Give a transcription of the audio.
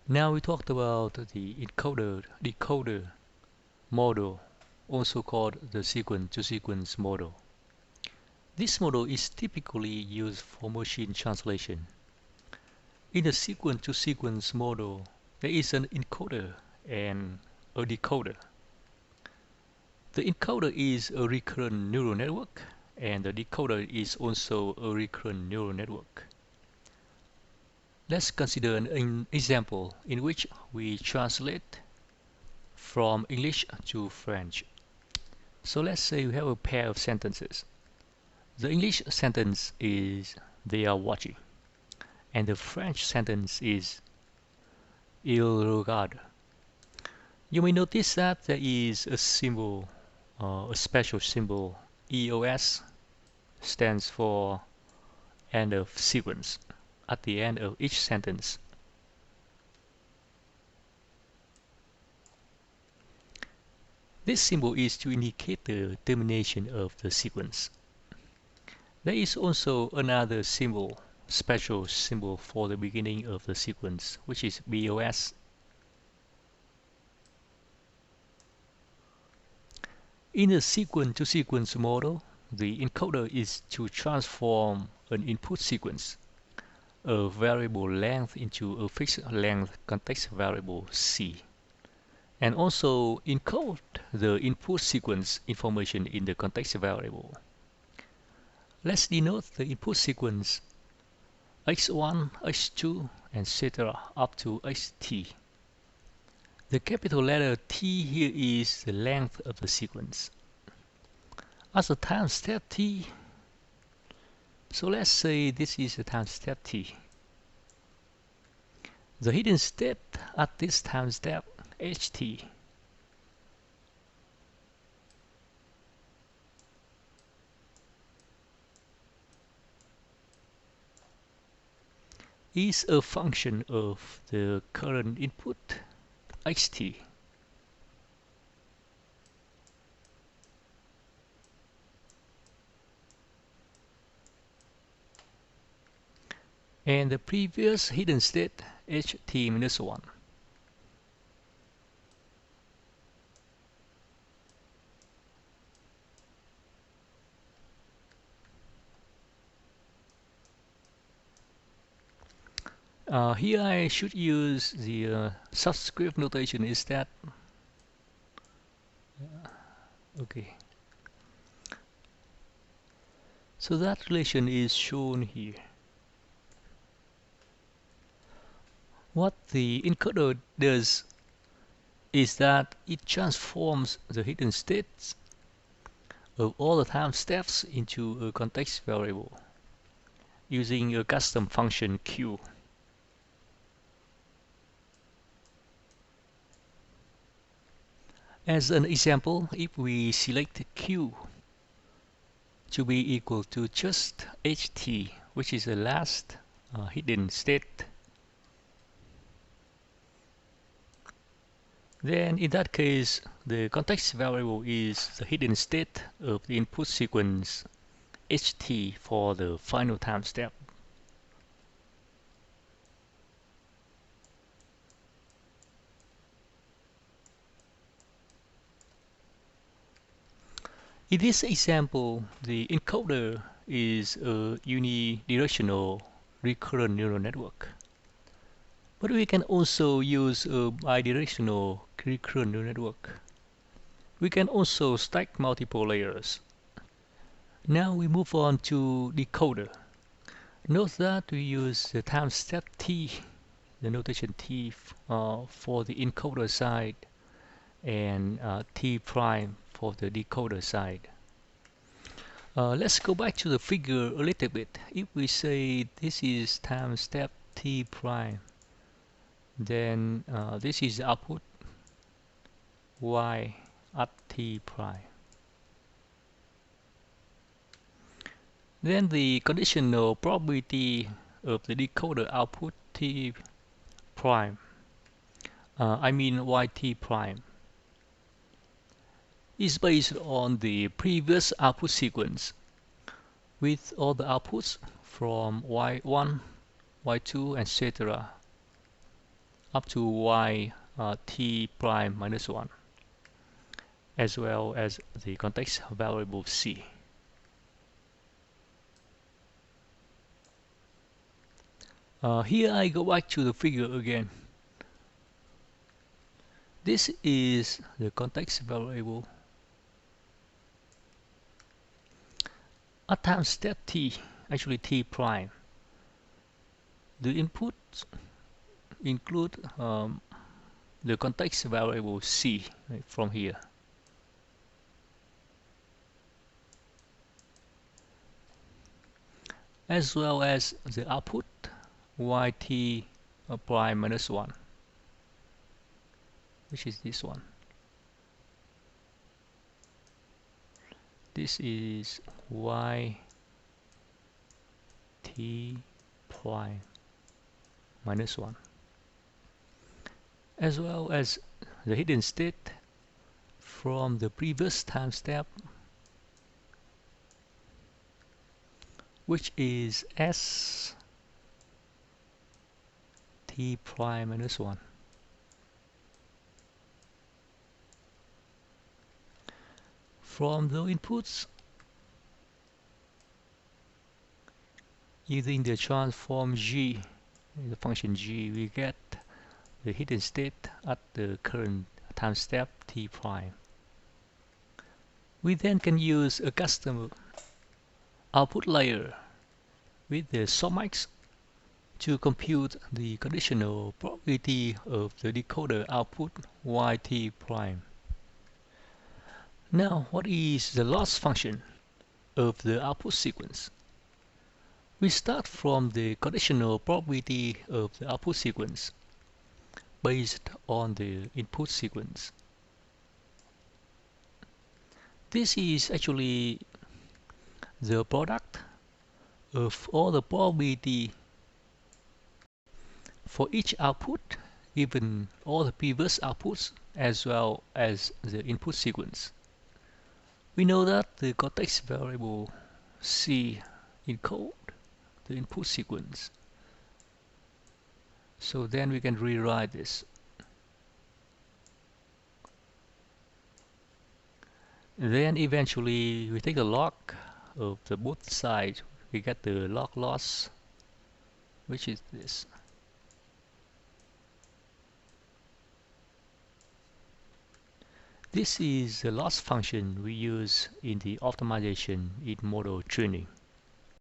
Now we talked about the encoder-decoder model, also called the sequence-to-sequence model. This model is typically used for machine translation. In the sequence-to-sequence model, there is an encoder and a decoder. The encoder is a recurrent neural network, and the decoder is also a recurrent neural network. Let's consider an example in which we translate from English to French. So let's say we have a pair of sentences. The English sentence is "they are watching," and the French sentence is "il regarde." You may notice that there is a symbol, a special symbol. EOS stands for end of sequence at the end of each sentence. This symbol is to indicate the termination of the sequence. There is also another symbol, special symbol for the beginning of the sequence, which is BOS. In a sequence-to-sequence model, the encoder is to transform an input sequence, a variable length, into a fixed length context variable C, and also encode the input sequence information in the context variable. Let's denote the input sequence x1, x2, etc. up to xt. The capital letter T here is the length of the sequence. As a time step T, so let's say this is the time step T. The hidden state at this time step ht is a function of the current input xt. And the previous hidden state ht-1. Here I should use the subscript notation instead. Okay. So that relation is shown here. What the encoder does is that it transforms the hidden states of all the time steps into a context variable using a custom function Q. As an example, if we select Q to be equal to just ht, which is the last hidden state, then in that case the context variable is the hidden state of the input sequence ht for the final time step. In this example, the encoder is a unidirectional recurrent neural network. But we can also use a bidirectional recurrent neural network. We can also stack multiple layers. Now we move on to decoder. Note that we use the time step T, the notation T for the encoder side, and T prime for the decoder side. Let's go back to the figure a little bit. If we say this is time step T prime, then this is the output y at T prime. Then the conditional probability of the decoder output T prime, I mean yt prime, is based on the previous output sequence with all the outputs from y1, y2, etc. up to y t prime minus 1, as well as the context variable c. Here I go back to the figure again. This is the context variable. At time step t, actually t prime, the inputs include the context variable c, right, from here. As well as the output yt prime minus 1, which is this one. This is yt prime minus 1, as well as the hidden state from the previous time step, which is s t prime minus 1. From the inputs, using the transform g, the function g, we get the hidden state at the current time step t prime. We then can use a custom output layer with the somax to compute the conditional probability of the decoder output yt prime. Now, what is the loss function of the output sequence? We start from the conditional probability of the output sequence based on the input sequence. This is actually the product of all the probability for each output, given all the previous outputs as well as the input sequence. We know that the context variable c encode the input sequence. So then we can rewrite this. Then eventually we take the log of the both sides. We get the log loss, which is this. This is the loss function we use in the optimization in model training.